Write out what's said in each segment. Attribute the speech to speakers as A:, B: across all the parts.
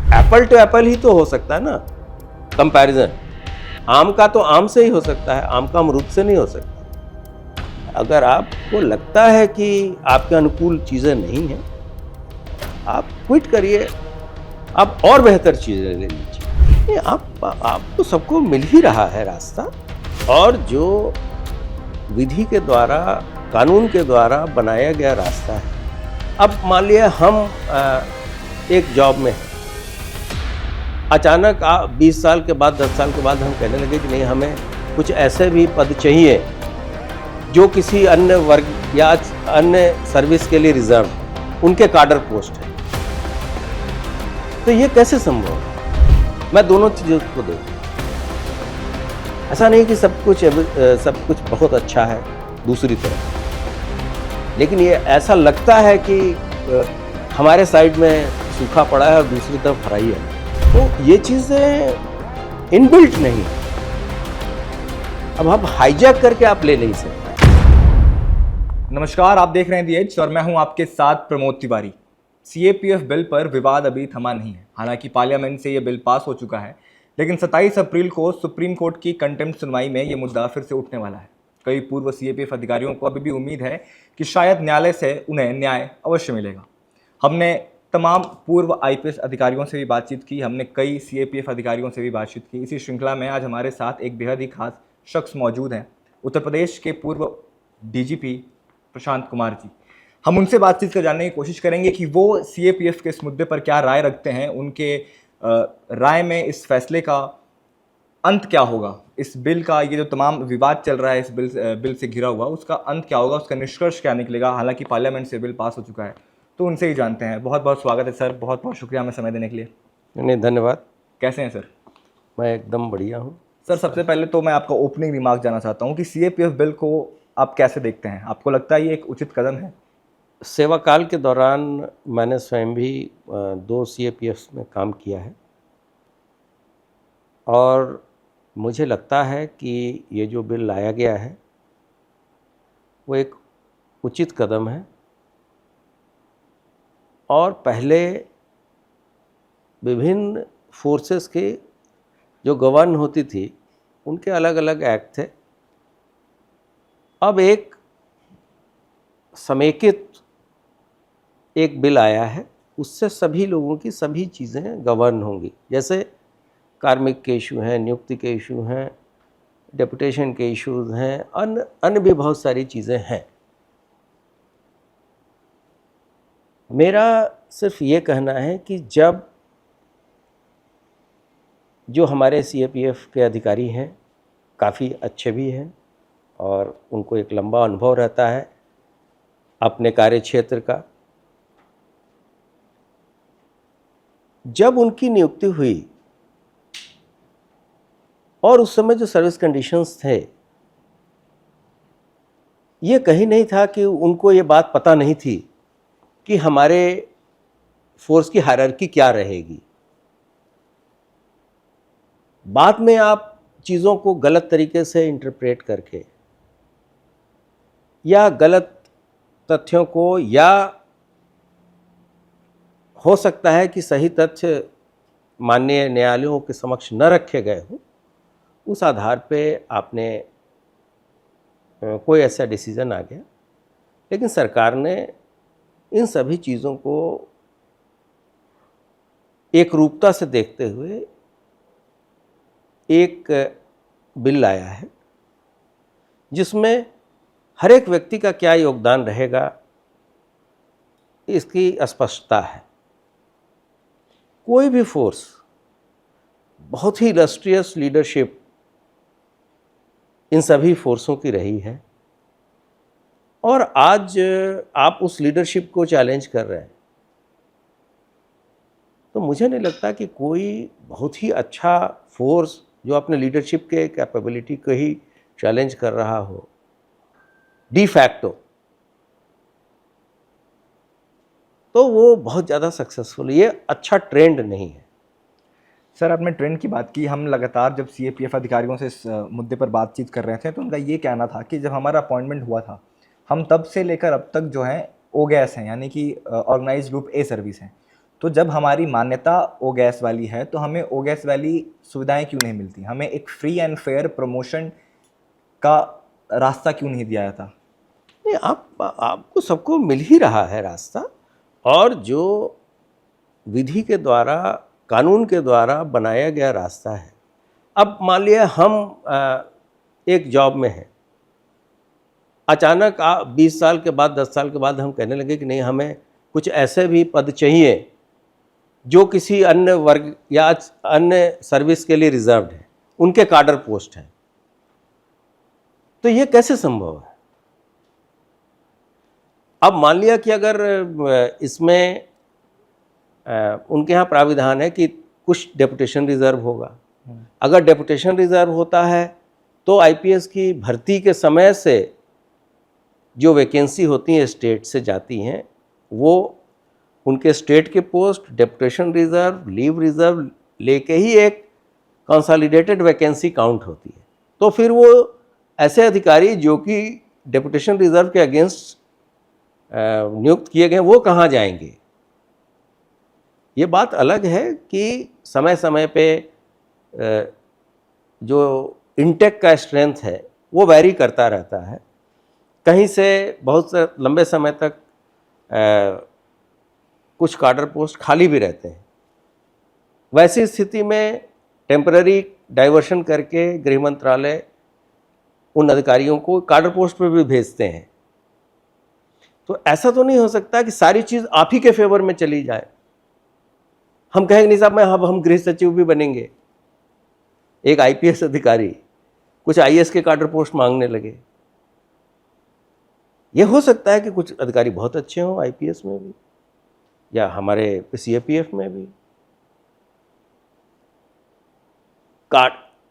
A: Apple to Apple ही तो हो सकता है ना कंपैरिजन। आम का तो आम से ही हो सकता है, आम का अमरूद से नहीं हो सकता। अगर आपको लगता है कि आपके अनुकूल चीज़ें नहीं हैं, आप क्विट करिए, आप और बेहतर चीज़ें ले लीजिए। नहीं, आपको सबको मिल ही रहा है रास्ता, और जो विधि के द्वारा, कानून के द्वारा बनाया गया रास्ता है। अब मान लिया हम एक जॉब में हैं, अचानक 20 साल के बाद, 10 साल के बाद हम कहने लगे कि नहीं, हमें कुछ ऐसे भी पद चाहिए जो किसी अन्य वर्ग या अन्य सर्विस के लिए रिजर्व, उनके काडर पोस्ट है। तो ये कैसे संभव है? मैं दोनों चीज़ों को देखूं। ऐसा नहीं कि सब कुछ बहुत अच्छा है दूसरी तरफ, लेकिन ये ऐसा लगता है कि हमारे साइड में सूखा पड़ा है और दूसरी तरफ हराई है। तो ये चीज़ें इनबिल्ट नहीं है। अब हम हाईजैक करके आप ले नहीं सकते।
B: नमस्कार, आप देख रहे हैं दी एज और मैं हूं आपके साथ प्रमोद तिवारी। सीएपीएफ बिल पर विवाद अभी थमा नहीं है। हालांकि पार्लियामेंट से ये बिल पास हो चुका है, लेकिन 27 अप्रैल को सुप्रीम कोर्ट की कंटेम्प्ट सुनवाई में ये मुद्दा फिर से उठने वाला है। कई पूर्व सीएपीएफ अधिकारियों को अभी भी उम्मीद है कि शायद न्यायालय से उन्हें न्याय अवश्य मिलेगा। हमने तमाम पूर्व आईपीएस अधिकारियों से भी बातचीत की, हमने कई सीएपीएफ अधिकारियों से भी बातचीत की। इसी श्रृंखला में आज हमारे साथ एक बेहद ही खास शख्स मौजूद हैं, उत्तर प्रदेश के पूर्व डीजीपी प्रशांत कुमार जी। हम उनसे बातचीत कर जानने की कोशिश करेंगे कि वो सीएपीएफ के इस मुद्दे पर क्या राय रखते हैं, उनके राय में इस फैसले का अंत क्या होगा, इस बिल का ये जो तमाम विवाद चल रहा है इस बिल से घिरा हुआ, उसका अंत क्या होगा, उसका निष्कर्ष क्या निकलेगा। हालांकि पार्लियामेंट से बिल पास हो चुका है, तो उनसे ही जानते हैं। बहुत बहुत स्वागत है सर, बहुत बहुत शुक्रिया हमें समय देने के लिए।
A: नहीं, धन्यवाद।
B: कैसे हैं सर?
A: मैं एकदम बढ़िया हूँ
B: सर। सबसे पहले तो मैं आपका ओपनिंग रिमार्क जानना चाहता हूँ कि सीएपीएफ बिल को आप कैसे देखते हैं? आपको लगता है ये एक उचित कदम है?
A: सेवा काल के दौरान मैंने स्वयं भी 2 सीएपीएफ में काम किया है, और मुझे लगता है कि ये जो बिल लाया गया है वो एक उचित कदम है। और पहले विभिन्न फोर्सेस के जो गवर्न होती थी उनके अलग अलग एक्ट थे। अब एक समेकित एक बिल आया है, उससे सभी लोगों की सभी चीज़ें गवर्न होंगी। जैसे कार्मिक के इशू हैं, नियुक्ति के इशू हैं, डेपुटेशन के इश्यूज़ हैं, अन्य भी बहुत सारी चीज़ें हैं। मेरा सिर्फ ये कहना है कि जब जो हमारे सीएपीएफ के अधिकारी हैं, काफ़ी अच्छे भी हैं और उनको एक लंबा अनुभव रहता है अपने कार्य क्षेत्र का, जब उनकी नियुक्ति हुई और उस समय जो सर्विस कंडीशंस थे, ये कहीं नहीं था कि उनको ये बात पता नहीं थी कि हमारे फोर्स की हायरार्की क्या रहेगी। बाद में आप चीज़ों को गलत तरीके से इंटरप्रेट करके या गलत तथ्यों को, या हो सकता है कि सही तथ्य माननीय न्यायालयों के समक्ष न रखे गए हों, उस आधार पे आपने कोई ऐसा डिसीजन आ गया। लेकिन सरकार ने इन सभी चीज़ों को एक रूपता से देखते हुए एक बिल लाया है, जिसमें हर एक व्यक्ति का क्या योगदान रहेगा इसकी स्पष्टता है। कोई भी फोर्स, बहुत ही इलस्ट्रियस लीडरशिप इन सभी फोर्सों की रही है, और आज आप उस लीडरशिप को चैलेंज कर रहे हैं, तो मुझे नहीं लगता कि कोई बहुत ही अच्छा फोर्स जो अपने लीडरशिप के कैपेबिलिटी को ही चैलेंज कर रहा हो डी फैक्टो, तो वो बहुत ज़्यादा सक्सेसफुल है। ये अच्छा ट्रेंड नहीं है।
B: सर, आपने ट्रेंड की बात की। हम लगातार जब सीएपीएफ अधिकारियों से इस मुद्दे पर बातचीत कर रहे थे, तो उनका ये कहना था कि जब हमारा अपॉइंटमेंट हुआ था, हम तब से लेकर अब तक जो है ओगैस हैं, यानी कि ऑर्गेनाइज ग्रुप ए सर्विस हैं। तो जब हमारी मान्यता ओ गैस वाली है तो हमें ओ गैस वाली सुविधाएं क्यों नहीं मिलती? हमें एक फ्री एंड फेयर प्रमोशन का रास्ता क्यों नहीं दिया जाता?
A: नहीं, आपको सबको मिल ही रहा है रास्ता, और जो विधि के द्वारा, कानून के द्वारा बनाया गया रास्ता है। अब मान लिया हम एक जॉब में हैं, अचानक 20 साल के बाद, 10 साल के बाद हम कहने लगे कि नहीं, हमें कुछ ऐसे भी पद चाहिए जो किसी अन्य वर्ग या अन्य सर्विस के लिए रिजर्व्ड है, उनके काडर पोस्ट हैं। तो ये कैसे संभव है? अब मान लिया कि अगर इसमें उनके यहाँ प्राविधान है कि कुछ डेपुटेशन रिजर्व होगा, अगर डेपुटेशन रिजर्व होता है तो आईपीएस की भर्ती के समय से जो वैकेंसी होती हैं स्टेट से जाती हैं, वो उनके स्टेट के post, deputation reserve, leave reserve लेके ही एक कंसोलिडेटेड वैकेंसी काउंट होती है। तो फिर वो ऐसे अधिकारी जो कि डेपुटेशन रिजर्व के अगेंस्ट नियुक्त किए गए, वो कहाँ जाएंगे? ये बात अलग है कि समय समय पे जो इंटेक का स्ट्रेंथ है वो वैरी करता रहता है, कहीं से बहुत से लंबे समय तक कुछ काडर पोस्ट खाली भी रहते हैं। वैसी स्थिति में टेम्पररी डाइवर्शन करके गृह मंत्रालय उन अधिकारियों को काडर पोस्ट पर भी भेजते हैं। तो ऐसा तो नहीं हो सकता कि सारी चीज़ आप ही के फेवर में चली जाए। हम कहेंगे नहीं साहब, हम गृह सचिव भी बनेंगे, एक आईपीएस अधिकारी कुछ आईएएस के काडर पोस्ट मांगने लगे। ये हो सकता है कि कुछ अधिकारी बहुत अच्छे हों आईपीएस में भी, या हमारे सीएपीएफ में भी।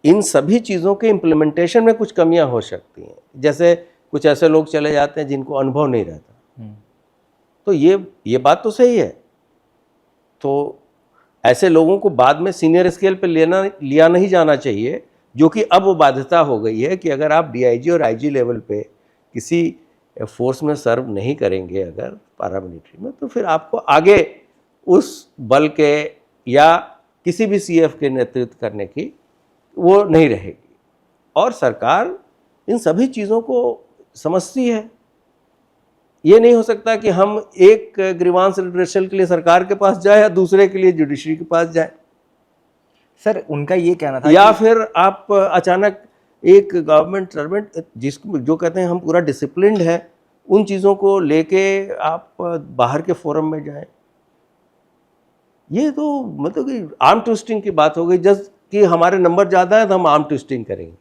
A: इन सभी चीज़ों के इम्प्लीमेंटेशन में कुछ कमियां हो सकती हैं, जैसे कुछ ऐसे लोग चले जाते हैं जिनको अनुभव नहीं रहता। तो ये बात तो सही है। तो ऐसे लोगों को बाद में सीनियर स्केल पे लिया नहीं जाना चाहिए, जो कि अब वो बाध्यता हो गई है कि अगर आप डीआईजी और आईजी लेवल पे किसी फोर्स में सर्व नहीं करेंगे अगर पैरामिलिट्री में, तो फिर आपको आगे उस बल के या किसी भी सीएफ के नेतृत्व करने की वो नहीं रहेगी। और सरकार इन सभी चीज़ों को समझती है। ये नहीं हो सकता कि हम एक ग्रीवांस रिड्रेसल के लिए सरकार के पास जाए या दूसरे के लिए जुडिशरी के पास जाए।
B: सर, उनका ये कहना था
A: या फिर आप अचानक एक गवर्नमेंट सर्वेंट जिसको जो कहते हैं हम पूरा डिसिप्लिन्ड है, उन चीज़ों को लेके आप बाहर के फोरम में जाएं। ये तो मतलब कि आर्म ट्विस्टिंग की बात हो गई। जस्ट कि हमारे नंबर ज़्यादा है तो हम आर्म ट्विस्टिंग करेंगे।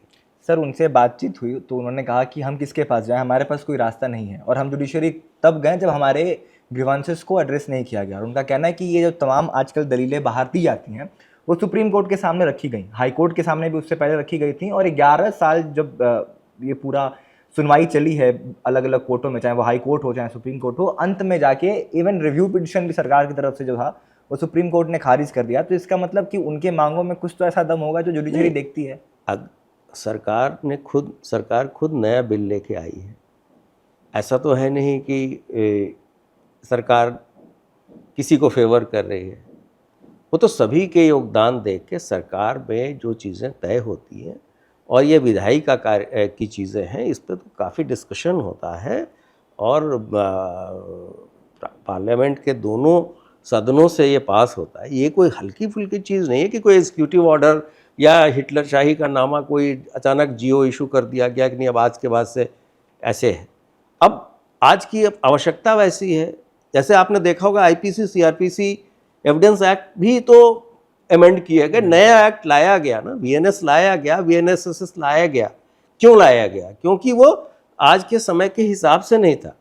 B: सर, उनसे बातचीत हुई तो उन्होंने कहा कि हम किसके पास जाएं, हमारे पास कोई रास्ता नहीं है, और हम जुडिशरी तब गए जब हमारे ग्रीवांसेस को एड्रेस नहीं किया गया। और उनका कहना है कि ये जो तमाम आजकल दलीलें बाहर दी जाती हैं वो सुप्रीम कोर्ट के सामने रखी गई, हाई कोर्ट के सामने भी उससे पहले रखी गई थी, और 11 साल जब ये पूरा सुनवाई चली है अलग अलग कोर्टों में, चाहे वो हाई कोर्ट हो चाहे सुप्रीम कोर्ट हो, अंत में जाके इवन रिव्यू पिटिशन भी सरकार की तरफ से जो था वो सुप्रीम कोर्ट ने खारिज कर दिया। तो इसका मतलब कि उनके मांगों में कुछ तो ऐसा दम होगा जो जुडिशरी देखती है।
A: सरकार खुद नया बिल लेके आई है। ऐसा तो है नहीं कि सरकार किसी को फेवर कर रही है। वो तो सभी के योगदान देख के सरकार में जो चीज़ें तय होती हैं, और ये विधायी का कार्य की चीज़ें हैं, इस पर तो काफ़ी डिस्कशन होता है, और पार्लियामेंट के दोनों सदनों से ये पास होता है। ये कोई हल्की फुल्की चीज़ नहीं है कि कोई एग्जीक्यूटिव ऑर्डर या हिटलर शाही का नामा कोई अचानक जियो इशू कर दिया गया कि नहीं अब आज के बाद से ऐसे है। अब आज की आवश्यकता वैसी है। जैसे आपने देखा होगा आईपीसी सीआरपीसी एविडेंस एक्ट भी तो अमेंड किया गया, नया एक्ट लाया गया ना, वीएनएस लाया गया, वीएनएसएस लाया गया। क्यों लाया गया? क्योंकि वो आज के समय के हिसाब से नहीं था।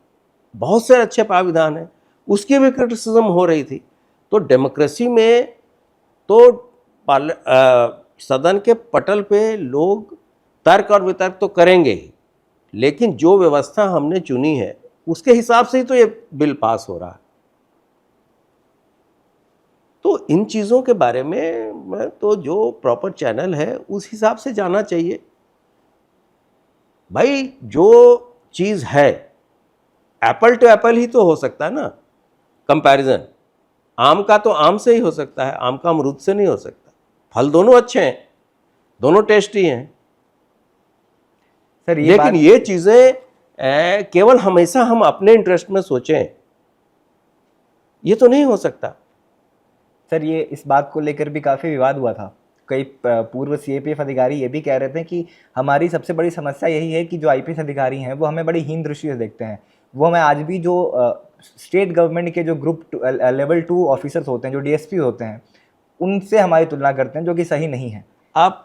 A: बहुत से अच्छे प्राविधान हैं, उसकी भी क्रिटिसिज्म हो रही थी। तो डेमोक्रेसी में तो सदन के पटल पे लोग तर्क और वितर्क तो करेंगे ही, लेकिन जो व्यवस्था हमने चुनी है उसके हिसाब से ही तो ये बिल पास हो रहा है। तो इन चीज़ों के बारे में तो जो प्रॉपर चैनल है उस हिसाब से जाना चाहिए। भाई जो चीज़ है एप्पल टू एप्पल ही तो हो सकता है ना कंपैरिजन। आम का तो आम से ही हो सकता है, आम का अमरूद से नहीं हो सकता। फल दोनों अच्छे हैं, दोनों टेस्टी हैं,
B: सर ये
A: लेकिन ये चीजें केवल हमेशा हम अपने इंटरेस्ट में सोचें, ये तो नहीं हो सकता।
B: सर ये इस बात को लेकर भी काफ़ी विवाद हुआ था। कई पूर्व सीएपीएफ अधिकारी ये भी कह रहे थे कि हमारी सबसे बड़ी समस्या यही है कि जो आईपीएस अधिकारी हैं वो हमें बड़ी हीन दृष्टि से देखते हैं। वो हमें आज भी जो स्टेट गवर्नमेंट के जो लेवल 2 ऑफिसर्स होते हैं, जो डीएसपी होते हैं, उनसे हमारी तुलना करते हैं, जो कि सही नहीं है।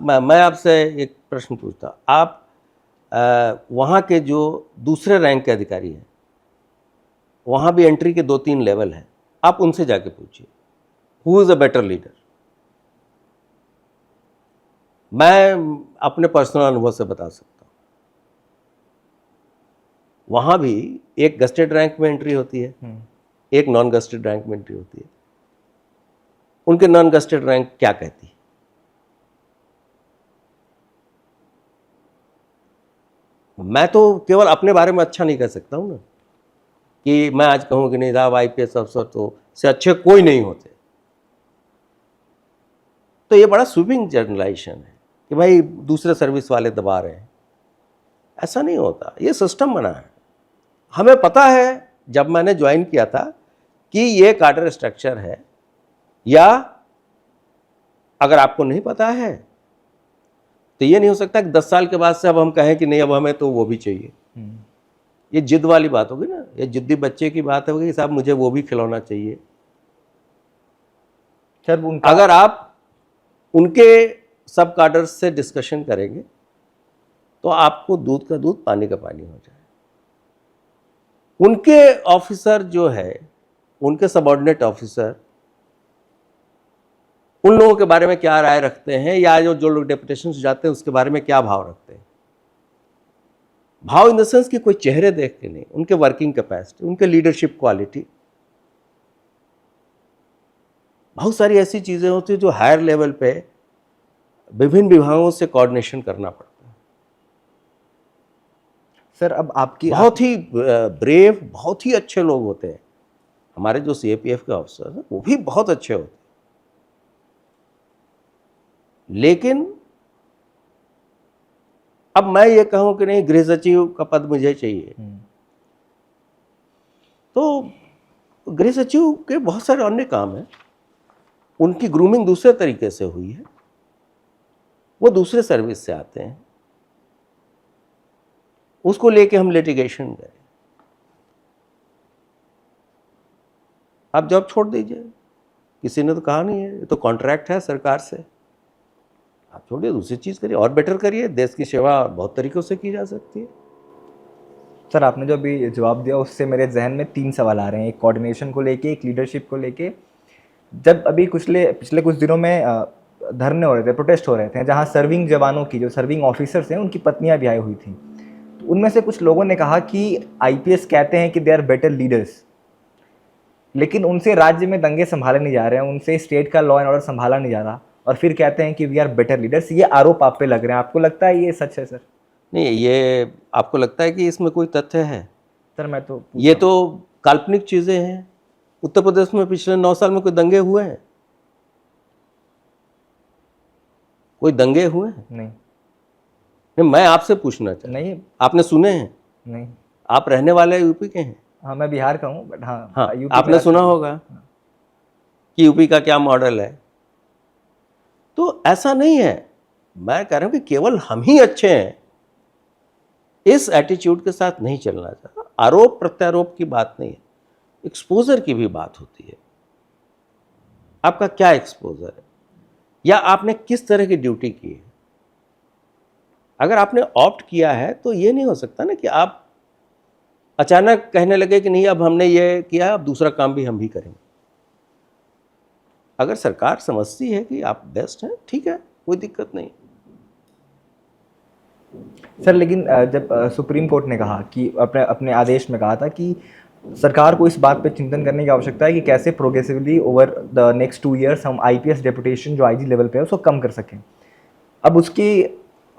A: मैं आपसे एक प्रश्न पूछता, आप वहाँ के जो दूसरे रैंक के अधिकारी हैं, वहाँ भी एंट्री के 2-3 लेवल हैं, आप उनसे जाके पूछिए who is a better leader. मैं अपने पर्सनल अनुभव से बता सकता हूँ, वहाँ भी एक गस्टेड रैंक में एंट्री होती है, एक नॉन गस्टेड रैंक में एंट्री होती है। उनके नॉन गस्टेड रैंक क्या कहती है? मैं तो केवल अपने बारे में अच्छा नहीं कह सकता हूँ ना, कि मैं आज कहूँ कि नहीं साहब आईपीएस अफसर तो से अच्छे कोई नहीं होते। तो ये बड़ा स्वीपिंग जनरलाइजेशन है कि भाई दूसरे सर्विस वाले दबा रहे हैं, ऐसा नहीं होता। ये सिस्टम बना है, हमें पता है जब मैंने ज्वाइन किया था कि ये कार्डर स्ट्रक्चर है, या अगर आपको नहीं पता है तो ये नहीं हो सकता कि 10 साल के बाद से अब हम कहें कि नहीं अब हमें तो वो भी चाहिए। ये जिद वाली बात होगी ना, ये जिद्दी बच्चे की बात होगी कि साहब मुझे वो भी खिलौना चाहिए।
B: सर
A: अगर आप उनके सब कार्डर्स से डिस्कशन करेंगे तो आपको दूध का दूध पानी का पानी हो जाए। उनके ऑफिसर जो है, उनके सबऑर्डिनेट ऑफिसर उन लोगों के बारे में क्या राय रखते हैं, या जो लोग डेपुटेशन से जाते हैं उसके बारे में क्या भाव रखते हैं। भाव इन द सेंस कि कोई चेहरे देख के नहीं, उनके वर्किंग कैपेसिटी, उनके लीडरशिप क्वालिटी, बहुत सारी ऐसी चीजें होती है जो हायर लेवल पे विभिन्न विभागों से कोऑर्डिनेशन करना पड़ता है।
B: सर अब आपकी
A: बहुत ही ब्रेव, बहुत ही अच्छे लोग होते हैं हमारे जो सीएपीएफ के ऑफिसर हैं, वो भी बहुत अच्छे होते हैं, लेकिन अब मैं ये कहूं कि नहीं गृह सचिव का पद मुझे चाहिए, तो गृह सचिव के बहुत सारे अन्य काम हैं, उनकी ग्रूमिंग दूसरे तरीके से हुई है, वो दूसरे सर्विस से आते हैं, उसको लेके हम लिटिगेशन करें। आप जॉब छोड़ दीजिए, किसी ने तो कहा नहीं है, ये तो कॉन्ट्रैक्ट है सरकार से, आप छोड़िए दूसरी चीज़ करिए और बेटर करिए। देश की सेवा बहुत तरीक़ों से की जा सकती है।
B: सर आपने जो अभी जवाब दिया उससे मेरे जहन में 3 सवाल आ रहे हैं, एक कोऑर्डिनेशन को लेके, एक लीडरशिप को लेके। जब अभी पिछले कुछ दिनों में धरने हो रहे थे, प्रोटेस्ट हो रहे थे, जहाँ सर्विंग जवानों की, जो सर्विंग ऑफिसर्स हैं, उनकी पत्नियाँ भी आई हुई थी, तो उनमें से कुछ लोगों ने कहा कि आईपीएस कहते हैं कि दे आर बेटर लीडर्स, लेकिन उनसे राज्य में दंगे संभाले नहीं जा रहे हैं, उनसे स्टेट का लॉ एंड ऑर्डर संभाला नहीं जा रहा, और फिर कहते हैं कि वी आर बेटर लीडर्स। ये आरोप आप पे लग रहे हैं, आपको लगता है ये सच है सर?
A: नहीं, ये आपको लगता है कि इसमें कोई तथ्य है?
B: सर मैं तो
A: ये तो काल्पनिक चीज़ें हैं। उत्तर प्रदेश में पिछले 9 साल में कोई दंगे हुए हैं? कोई दंगे हुए हैं?
B: नहीं,
A: मैं आपसे पूछना चाहता हूं,
B: नहीं,
A: आपने सुने हैं?
B: नहीं।
A: आप रहने वाले यूपी के हैं?
B: हाँ मैं बिहार का हूँ, बट हाँ
A: हाँ,
B: यूपी
A: आपने सुना होगा कि यूपी का क्या मॉडल है। तो ऐसा नहीं है, मैं कह रहा हूं कि केवल हम ही अच्छे हैं, इस एटीट्यूड के साथ नहीं चलना चाहिए। आरोप प्रत्यारोप की बात नहीं है, एक्सपोजर की भी बात होती है। आपका क्या एक्सपोजर है, या आपने किस तरह की ड्यूटी की है। अगर आपने ऑप्ट किया है तो ये नहीं हो सकता ना कि आप अचानक कहने लगे कि नहीं अब हमने ये किया, अब दूसरा काम भी हम भी करेंगे। अगर सरकार समझती है कि आप बेस्ट हैं, ठीक है, कोई दिक्कत नहीं।
B: सर लेकिन जब सुप्रीम कोर्ट ने कहा कि अपने आदेश में कहा था कि सरकार को इस बात पे चिंतन करने की आवश्यकता है कि कैसे progressively over the next 2 years हम आईपीएस डेपुटेशन जो आईजी लेवल पे है उसको कम कर सकें। अब उसकी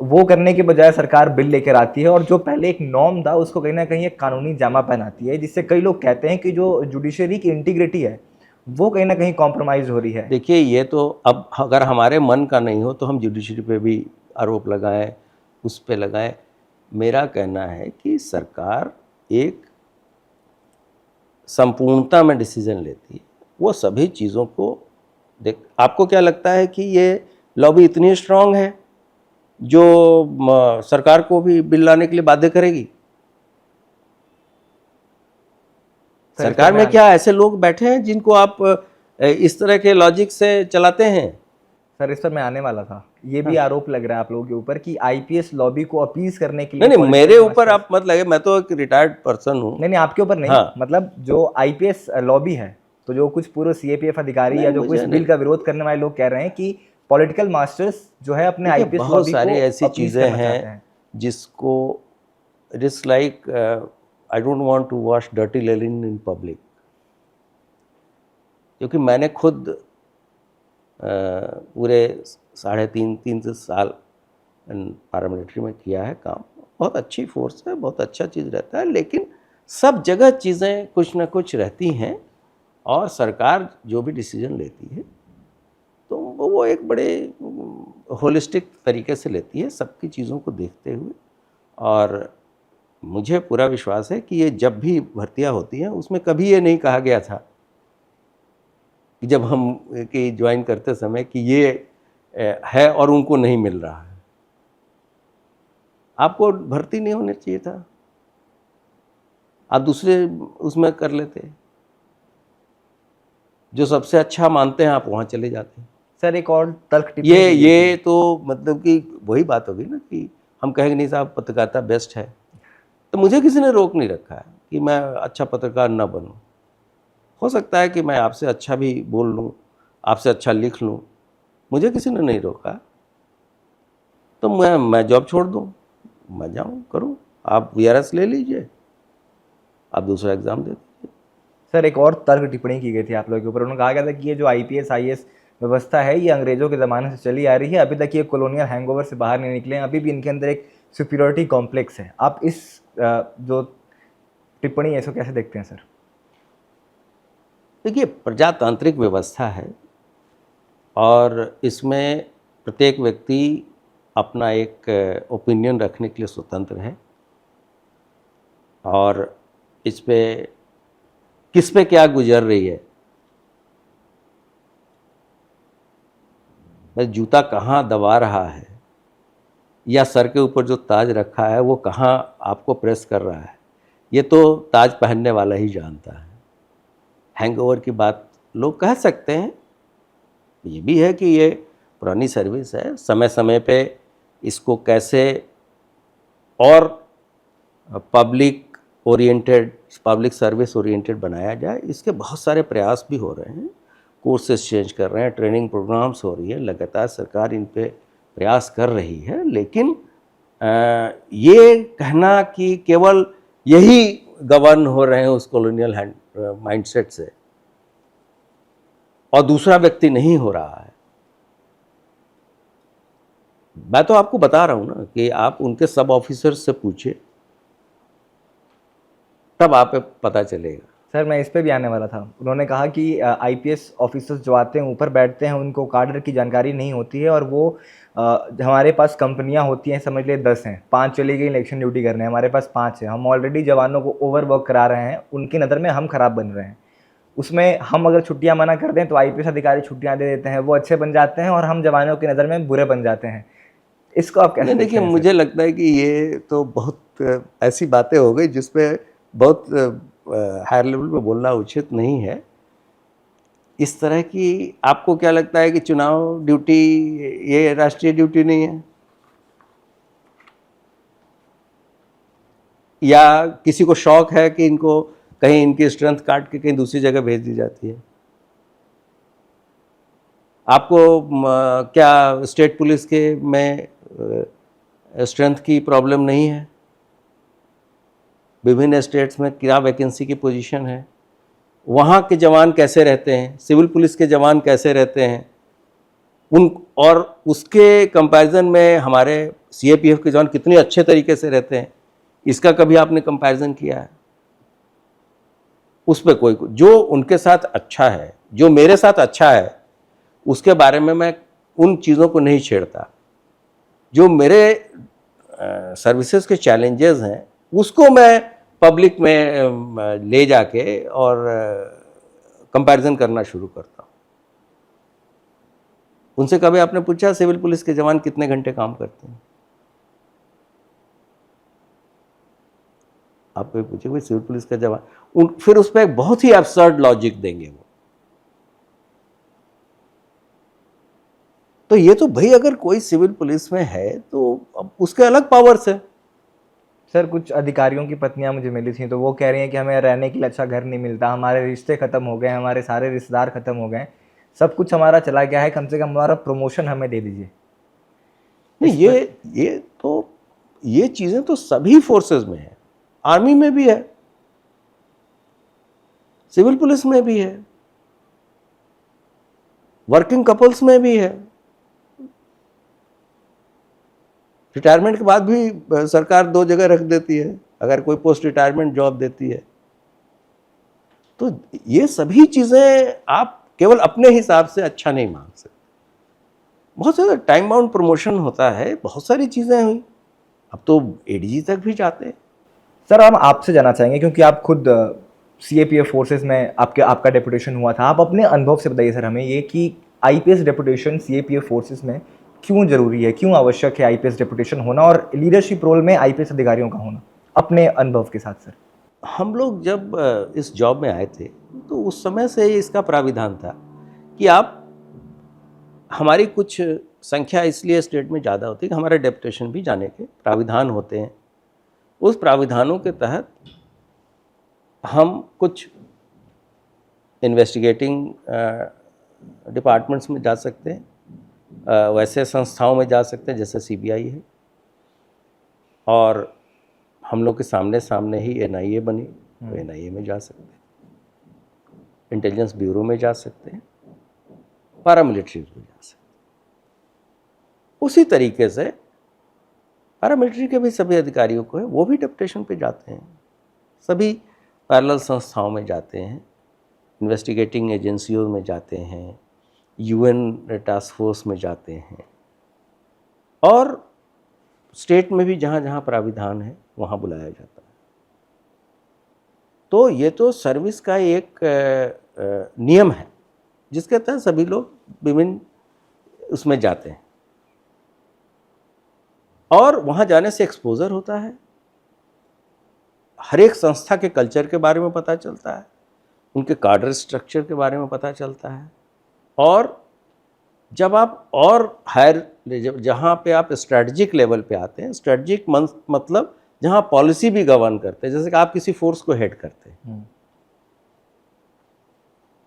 B: वो करने के बजाय सरकार बिल लेकर आती है, और जो पहले एक नॉर्म था उसको कहीं ना कहीं एक कानूनी जामा पहनाती है, जिससे कई लोग कहते हैं कि जो जुडिशरी की इंटीग्रिटी है वो कहीं ना कहीं कॉम्प्रोमाइज हो रही है।
A: देखिए, ये तो अब अगर हमारे मन का नहीं हो तो हम जुडिशरी पे भी आरोप लगाएं, उस पे लगाएं। मेरा कहना है कि सरकार एक संपूर्णता में डिसीजन लेती है, वो सभी चीज़ों को देख। आपको क्या लगता है कि ये लॉबी इतनी स्ट्रांग है जो सरकार को भी बिल लाने के लिए बाध्य करेगी? सरकार में क्या ऐसे लोग बैठे हैं जिनको आप इस तरह के लॉजिक से चलाते हैं?
B: सर, इस पर मैं आने वाला था। ये भी आरोप लग रहा है आप लोगों के ऊपर कि आईपीएस लॉबी को अपीज करने के लिए।
A: नहीं, मेरे ऊपर आप मत लगे, मैं तो एक रिटायर्ड पर्सन हूँ।
B: नहीं, आपके ऊपर नहीं।
A: हाँ।
B: मतलब जो आईपीएस लॉबी है, तो जो कुछ पूर्व सीएपीएफ अधिकारी या जो कुछ बिल का विरोध करने वाले लोग कह रहे हैं कि पॉलिटिकल मास्टर्स जो है अपने आईपीएस लॉबी को
A: बहुत सारी ऐसी चीज़ें हैं जिसको it is like I don't want to wash dirty linen in public. क्योंकि मैंने खुद पूरे 3.5 साल पैरामिलिट्री में किया है काम। बहुत अच्छी फोर्स है, बहुत अच्छा चीज़ रहता है, लेकिन सब जगह चीज़ें कुछ ना कुछ रहती हैं और सरकार जो भी डिसीजन लेती है तो वो एक बड़े होलिस्टिक तरीके से लेती है, सबकी चीज़ों को देखते हुए। और मुझे पूरा विश्वास है कि ये जब भी भर्तियां होती हैं उसमें कभी ये नहीं कहा गया था कि जब हम कि ज्वाइन करते समय कि ये है और उनको नहीं मिल रहा है। आपको भर्ती नहीं होना चाहिए था, आप दूसरे उसमें कर लेते। जो सबसे अच्छा मानते हैं आप वहाँ चले जाते हैं।
B: सर, एक और तर्क
A: ये तो मतलब कि वही बात होगी ना कि हम कहेंगे नहीं साहब पत्रकारिता बेस्ट है, तो मुझे किसी ने रोक नहीं रखा है कि मैं अच्छा पत्रकार न बनूं। हो सकता है कि मैं आपसे अच्छा भी बोल लूं, आपसे अच्छा लिख लूं, मुझे किसी ने नहीं रोका। तो मैं जॉब छोड़ दूं, मैं जाऊं करूं। आप वीआरएस ले लीजिए, आप दूसरा एग्ज़ाम दे दीजिए।
B: सर, एक और तर्क टिप्पणी की गई थी आप लोगों के ऊपर। उन्होंने कहा गया था कि ये जो आईपीएस आईएएस व्यवस्था है ये अंग्रेजों के ज़माने से चली आ रही है, अभी तक ये कॉलोनियल हैंगओवर से बाहर नहीं निकले हैं, अभी भी इनके अंदर एक सुपीरियरिटी कॉम्प्लेक्स है। आप इस जो टिप्पणी है इसको कैसे देखते हैं सर?
A: देखिए, प्रजातांत्रिक व्यवस्था है और इसमें प्रत्येक व्यक्ति अपना एक ओपिनियन रखने के लिए स्वतंत्र है और इस पे किस पे क्या गुजर रही है, बस जूता कहाँ दबा रहा है या सर के ऊपर जो ताज रखा है वो कहाँ आपको प्रेस कर रहा है, ये तो ताज पहनने वाला ही जानता है। हैंगओवर की बात लोग कह सकते हैं, ये भी है कि ये पुरानी सर्विस है, समय समय पे इसको कैसे और public oriented, public service oriented बनाया जाए, इसके बहुत सारे प्रयास भी हो रहे हैं। कोर्सेज चेंज कर रहे हैं, ट्रेनिंग प्रोग्राम्स हो रही है, लगातार सरकार इन पे प्रयास कर रही है। लेकिन ये कहना कि केवल यही गवर्न हो रहे हैं उस कॉलोनियल माइंडसेट से और दूसरा व्यक्ति नहीं हो रहा है, मैं तो आपको बता रहा हूं ना कि आप उनके सब ऑफिसर्स से पूछिए, तब आप पता चलेगा।
B: सर, मैं इस पे भी आने वाला था। उन्होंने कहा कि आईपीएस ऑफिसर्स जो आते हैं ऊपर बैठते हैं उनको काडर की जानकारी नहीं होती है और वो हमारे पास कंपनियां होती हैं, समझ लिए 10 हैं, 5 चली गई इलेक्शन ड्यूटी करने, हमारे पास 5 है, हम ऑलरेडी जवानों को ओवर वर्क करा रहे हैं, उनकी नज़र में हम खराब बन रहे हैं। उसमें हम अगर छुट्टियां मना कर दें तो आईपीएस अधिकारी छुट्टियां दे देते हैं, वो अच्छे बन जाते हैं और हम जवानों की नज़र में बुरे बन जाते हैं। इसको आप कैसे
A: देखिए, मुझे लगता है कि ये तो बहुत ऐसी बातें हो गई जिसपे बहुत हायर लेवल पे बोलना उचित नहीं है। इस तरह की आपको क्या लगता है कि चुनाव ड्यूटी ये राष्ट्रीय ड्यूटी नहीं है, या किसी को शौक है कि इनको कहीं इनकी स्ट्रेंथ काट के कहीं दूसरी जगह भेज दी जाती है? आपको क्या स्टेट पुलिस के में स्ट्रेंथ की प्रॉब्लम नहीं है? विभिन्न स्टेट्स में क्या वैकेंसी की पोजीशन है, वहाँ के जवान कैसे रहते हैं, सिविल पुलिस के जवान कैसे रहते हैं, उन और उसके कंपैरिजन में हमारे सीएपीएफ के जवान कितने अच्छे तरीके से रहते हैं, इसका कभी आपने कंपैरिजन किया है? उस पर कोई जो उनके साथ अच्छा है, जो मेरे साथ अच्छा है उसके बारे में मैं उन चीज़ों को नहीं छेड़ता। जो मेरे सर्विसेज के चैलेंजेस हैं उसको मैं पब्लिक में ले जाके और कंपैरिजन करना शुरू करता हूँ। उनसे कभी आपने पूछा सिविल पुलिस के जवान कितने घंटे काम करते हैं? आप कोई पूछे भाई सिविल पुलिस का जवान, फिर उस पर एक बहुत ही एब्सर्ड लॉजिक देंगे वो। तो ये तो भाई अगर कोई सिविल पुलिस में है तो अब उसके अलग पावर्स है।
B: सर कुछ अधिकारियों की पत्नियां मुझे मिली थी तो वो कह रही हैं कि हमें रहने के लिए अच्छा घर नहीं मिलता, हमारे रिश्ते खत्म हो गए, हमारे सारे रिश्तेदार खत्म हो गए, सब कुछ हमारा चला गया है, कम से कम हमारा प्रमोशन हमें दे दीजिए।
A: नहीं, ये चीजें तो सभी फोर्सेस में है, आर्मी में भी है, सिविल पुलिस में भी है, वर्किंग कपल्स में भी है। रिटायरमेंट के बाद भी सरकार 2 जगह रख देती है अगर कोई पोस्ट रिटायरमेंट जॉब देती है। तो ये सभी चीजें आप केवल अपने हिसाब से अच्छा नहीं मांग सकते। बहुत ज़्यादा टाइम बाउंड प्रमोशन होता है, बहुत सारी चीजें हुई, अब तो एडीजी तक भी जाते हैं।
B: सर हम आपसे जानना चाहेंगे क्योंकि आप खुद सीएपीएफ फोर्सेस में आपका डेपुटेशन हुआ था, आप अपने अनुभव से बताइए सर हमें ये कि आईपीएस डेपुटेशन सीएपीएफ फोर्सेस में क्यों जरूरी है, क्यों आवश्यक है आईपीएस डेपुटेशन होना और लीडरशिप रोल में आईपीएस अधिकारियों का होना, अपने अनुभव के साथ सर।
A: हम लोग जब इस जॉब में आए थे तो उस समय से इसका प्राविधान था कि आप, हमारी कुछ संख्या इसलिए स्टेट में ज़्यादा होती है कि हमारे डेपुटेशन भी जाने के प्राविधान होते हैं। उस प्राविधानों के तहत हम कुछ इन्वेस्टिगेटिंग डिपार्टमेंट्स में जा सकते हैं, वैसे संस्थाओं में जा सकते हैं जैसे सीबीआई है, और हम लोग के सामने सामने ही एनआईए बनी तो एनआईए में जा सकते हैं, इंटेलिजेंस ब्यूरो में जा सकते हैं, पैरामिलिट्री में जा सकते हैं। उसी तरीके से पैरामिलिट्री के भी सभी अधिकारियों को है, वो भी डेपुटेशन पे जाते हैं, सभी पैरेलल संस्थाओं में जाते हैं, इन्वेस्टिगेटिंग एजेंसियों में जाते हैं, यूएन टास्क फोर्स में जाते हैं, और स्टेट में भी जहाँ जहाँ प्राविधान है वहाँ बुलाया जाता है। तो ये तो सर्विस का एक नियम है जिसके तहत सभी लोग विभिन्न उसमें जाते हैं, और वहाँ जाने से एक्सपोजर होता है, हर एक संस्था के कल्चर के बारे में पता चलता है, उनके कार्डर स्ट्रक्चर के बारे में पता चलता है, और जब आप और हायर जहाँ पे आप स्ट्रेटजिक लेवल पे आते हैं, स्ट्रेटजिक मतलब जहाँ पॉलिसी भी गवर्न करते हैं, जैसे कि आप किसी फोर्स को हेड करते हैं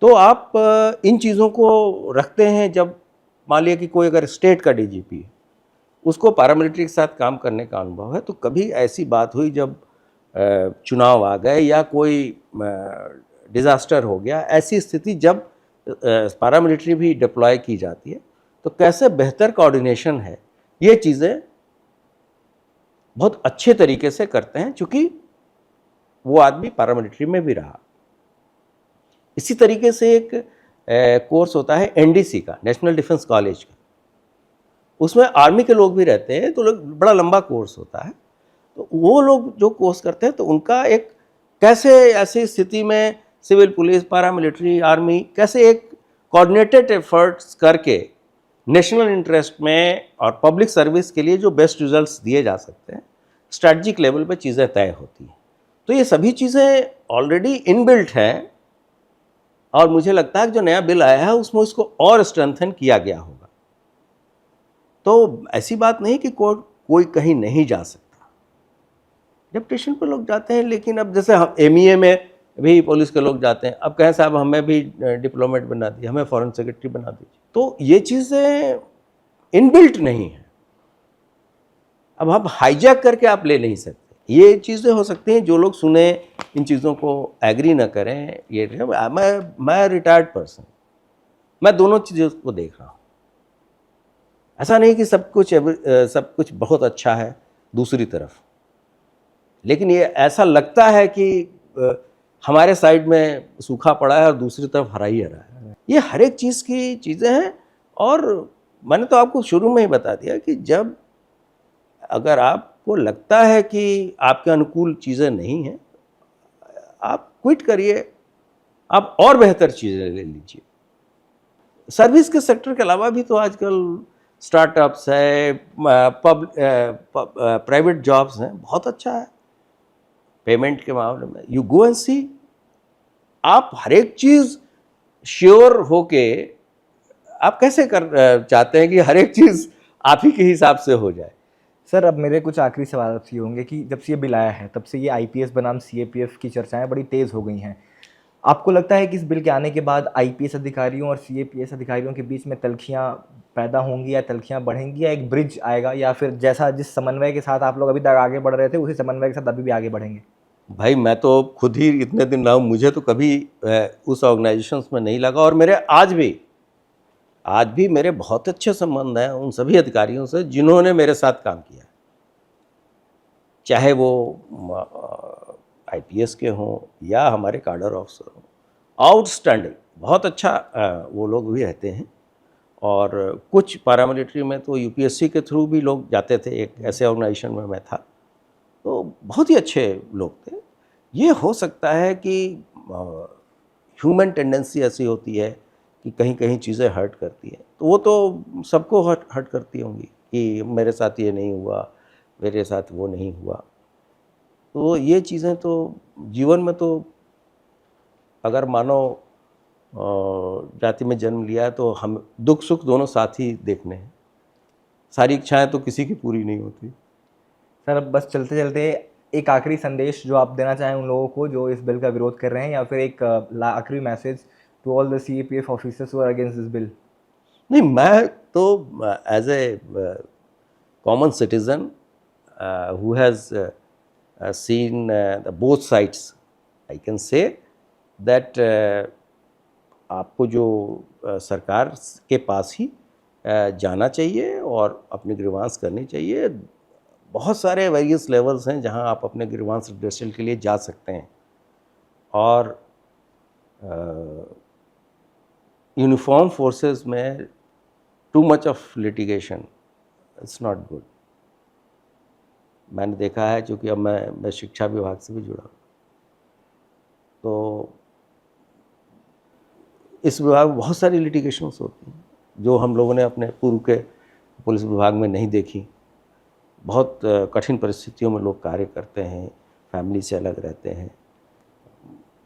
A: तो आप इन चीज़ों को रखते हैं। जब मान लिया कि कोई अगर स्टेट का डीजीपी है, उसको पैरामिलिट्री के साथ काम करने का अनुभव है, तो कभी ऐसी बात हुई जब चुनाव आ गए या कोई डिज़ास्टर हो गया, ऐसी स्थिति जब पैरामिलिट्री भी डिप्लॉय की जाती है, तो कैसे बेहतर कोऑर्डिनेशन है, ये चीज़ें बहुत अच्छे तरीके से करते हैं, चूँकि वो आदमी पैरामिलिट्री में भी रहा। इसी तरीके से एक कोर्स होता है एनडीसी का, नेशनल डिफेंस कॉलेज का, उसमें आर्मी के लोग भी रहते हैं, तो बड़ा लंबा कोर्स होता है। तो वो लोग जो कोर्स करते हैं तो उनका एक कैसे ऐसी स्थिति में सिविल पुलिस, पैरामिलिट्री, आर्मी कैसे एक कोऑर्डिनेटेड एफर्ट्स करके नेशनल इंटरेस्ट में और पब्लिक सर्विस के लिए जो बेस्ट रिजल्ट्स दिए जा सकते हैं, स्ट्रैटेजिक लेवल पे चीज़ें तय होती हैं। तो ये सभी चीज़ें ऑलरेडी इनबिल्ट हैं, और मुझे लगता है कि जो नया बिल आया है उसमें इसको और स्ट्रेंथन किया गया होगा। तो ऐसी बात नहीं कि कोई कहीं नहीं जा सकता, डेपुटेशन पे लोग जाते हैं। लेकिन अब जैसे हम एमईए में भी पुलिस के लोग जाते हैं, अब कहें साहब हमें भी डिप्लोमेट बना दिए, हमें फॉरेन सेक्रेटरी बना दीजिए, तो ये चीज़ें इनबिल्ट नहीं है। अब हम हाईजैक करके आप ले नहीं सकते। ये चीज़ें हो सकती हैं, जो लोग सुने इन चीज़ों को एग्री ना करें। ये मैं रिटायर्ड पर्सन, मैं दोनों चीज़ों को देख रहा हूँ। ऐसा नहीं कि सब कुछ बहुत अच्छा है दूसरी तरफ, लेकिन ये ऐसा लगता है कि हमारे साइड में सूखा पड़ा है और दूसरी तरफ हरा ही हरा है। ये हर एक चीज़ की चीज़ें हैं। और मैंने तो आपको शुरू में ही बता दिया कि जब अगर आपको लगता है कि आपके अनुकूल चीज़ें नहीं हैं, आप क्विट करिए, आप और बेहतर चीज़ें ले लीजिए। सर्विस के सेक्टर के अलावा भी तो आजकल स्टार्टअप्स है, प्राइवेट जॉब्स हैं, बहुत अच्छा है पेमेंट के मामले में। यू गो एंड सी, आप हर एक चीज़ श्योर होके आप कैसे चाहते हैं कि हर एक चीज़ आप ही के हिसाब से हो जाए।
B: सर, अब मेरे कुछ आखिरी सवाल आपसे होंगे कि जब से ये बिल आया है तब से ये आईपीएस बनाम सीएपीएफ की चर्चाएं बड़ी तेज़ हो गई हैं। आपको लगता है कि इस बिल के आने के बाद आईपीएस अधिकारियों और सीएपीएफ अधिकारियों के बीच में तलखियां पैदा होंगी या तलखियां बढ़ेंगी, या एक ब्रिज आएगा, या फिर जैसा जिस समन्वय के साथ आप लोग अभी तक आगे बढ़ रहे थे उसी समन्वय के साथ अभी भी आगे बढ़ेंगे?
A: भाई मैं तो खुद ही इतने दिन रहा हूँ, मुझे तो कभी उस ऑर्गेनाइजेशंस में नहीं लगा। और मेरे आज भी मेरे बहुत अच्छे संबंध हैं उन सभी अधिकारियों से जिन्होंने मेरे साथ काम किया, चाहे वो आईपीएस के हों या हमारे काडर ऑफिसर हों। आउटस्टैंडिंग, बहुत अच्छा वो लोग भी रहते हैं। और कुछ पैरामिलिट्री में तो यूपीएससी के थ्रू भी लोग जाते थे, एक ऐसे ऑर्गेनाइजेशन में मैं था, तो बहुत ही अच्छे लोग थे। ये हो सकता है कि ह्यूमन टेंडेंसी ऐसी होती है कि कहीं कहीं चीज़ें हर्ट करती हैं, तो वो तो सबको हर्ट करती होंगी कि मेरे साथ ये नहीं हुआ, मेरे साथ वो नहीं हुआ। तो ये चीज़ें तो जीवन में तो अगर मानव जाति में जन्म लिया है तो हम दुख सुख दोनों साथ ही देखने हैं। सारी इच्छाएं तो किसी की पूरी नहीं होती।
B: सर, अब बस चलते चलते एक आखिरी संदेश जो आप देना चाहें उन लोगों को जो इस बिल का विरोध कर रहे हैं, या फिर एक आखिरी message to all the CAPF officers who are against this bill?
A: नहीं, मैं तो as a common citizen who has seen both sides, I can say that आपको जो सरकार के पास ही जाना चाहिए और अपनी ग्रीवांस करनी चाहिए। बहुत सारे वेरियस लेवल्स हैं जहां आप अपने ग्रीवांस रिड्रेसल के लिए जा सकते हैं। और यूनिफॉर्म फोर्सेस में too much of litigation, it's not good. मैंने देखा है, चूँकि अब मैं शिक्षा विभाग से भी जुड़ा, तो इस विभाग में बहुत सारी लिटिगेशंस होती हैं जो हम लोगों ने अपने पूर्व के पुलिस विभाग में नहीं देखी। बहुत कठिन परिस्थितियों में लोग कार्य करते हैं, फैमिली से अलग रहते हैं,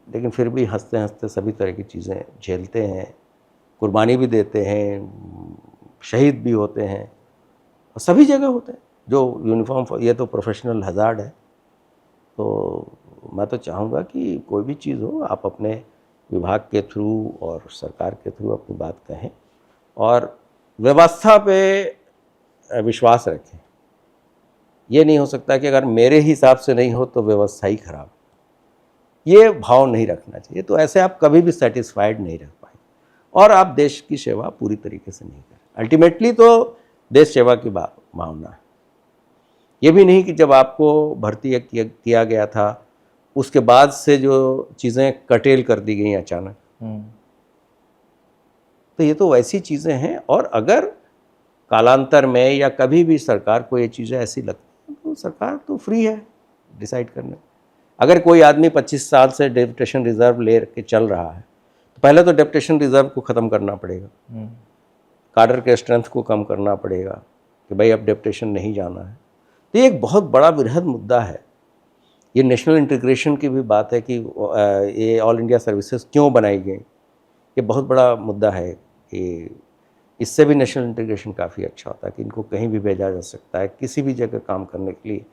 A: लेकिन फिर भी हंसते हंसते सभी तरह की चीज़ें झेलते हैं, कुर्बानी भी देते हैं, शहीद भी होते हैं, और सभी जगह होते हैं। जो यूनिफॉर्म, ये तो प्रोफेशनल हज़ार्ड है। तो मैं तो चाहूँगा कि कोई भी चीज़ हो आप अपने विभाग के थ्रू और सरकार के थ्रू अपनी बात कहें और व्यवस्था पे विश्वास रखें। ये नहीं हो सकता कि अगर मेरे हिसाब से नहीं हो तो व्यवस्था ही खराब, ये भाव नहीं रखना चाहिए। तो ऐसे आप कभी भी सेटिस्फाइड नहीं रह पाए और आप देश की सेवा पूरी तरीके से नहीं करें। अल्टीमेटली तो देश सेवा की भावना है। ये भी नहीं कि जब आपको भर्ती किया गया था उसके बाद से जो चीज़ें कटेल कर दी गई अचानक, तो ये तो वैसी चीज़ें हैं। और अगर कालांतर में या कभी भी सरकार को ये चीज़ें ऐसी लगती हैं तो सरकार तो फ्री है डिसाइड करने। अगर कोई आदमी 25 साल से डेप्यूटेशन रिजर्व ले के चल रहा है तो पहले तो डेप्यूटेशन रिजर्व को ख़त्म करना पड़ेगा, काडर के स्ट्रेंथ को कम करना पड़ेगा कि भाई अब डेप्यूटेशन नहीं जाना है। तो ये एक बहुत बड़ा वृहद मुद्दा है। ये नेशनल इंटीग्रेशन की भी बात है कि ये ऑल इंडिया सर्विसेज क्यों बनाई गई, ये बहुत बड़ा मुद्दा है कि इससे भी नेशनल इंटीग्रेशन काफ़ी अच्छा होता है कि इनको कहीं भी भेजा जा सकता है, किसी भी जगह काम करने के लिए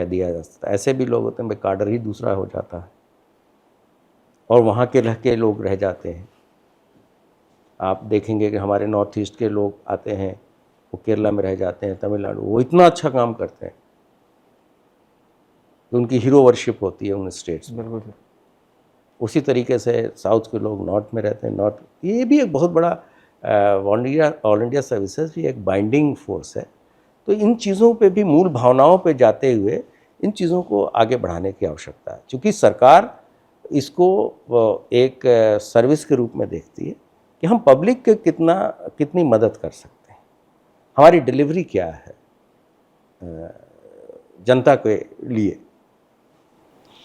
A: दिया जा सकता है। ऐसे भी लोग होते हैं भाई काडर ही दूसरा हो जाता है और वहाँ के रह के लोग रह जाते हैं। आप देखेंगे कि हमारे नॉर्थ ईस्ट के लोग आते हैं, वो केरला में रह जाते हैं, तमिलनाडु, वो इतना अच्छा काम करते हैं कि उनकी हीरो वर्शिप होती है उन स्टेट्स में।
B: बिल्कुल।
A: उसी तरीके से साउथ के लोग नॉर्थ में रहते हैं। नॉर्थ, ये भी एक बहुत बड़ा ऑल इंडिया सर्विसेज भी एक बाइंडिंग फोर्स है। तो इन चीज़ों पे भी, मूल भावनाओं पे जाते हुए इन चीज़ों को आगे बढ़ाने की आवश्यकता है। क्योंकि सरकार इसको एक सर्विस के रूप में देखती है कि हम पब्लिक के कितनी मदद कर सकते हैं, हमारी डिलीवरी क्या है जनता के लिए।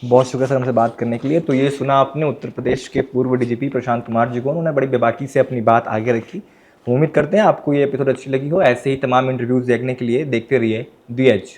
B: बहुत शुक्रिया सर हमसे बात करने के लिए। तो ये सुना आपने उत्तर प्रदेश के पूर्व डीजीपी प्रशांत कुमार जी को, उन्होंने बड़ी बेबाकी से अपनी बात आगे रखी। उम्मीद करते हैं आपको ये एपिसोड अच्छी लगी हो। ऐसे ही तमाम इंटरव्यूज़ देखने के लिए देखते रहिए दी एज।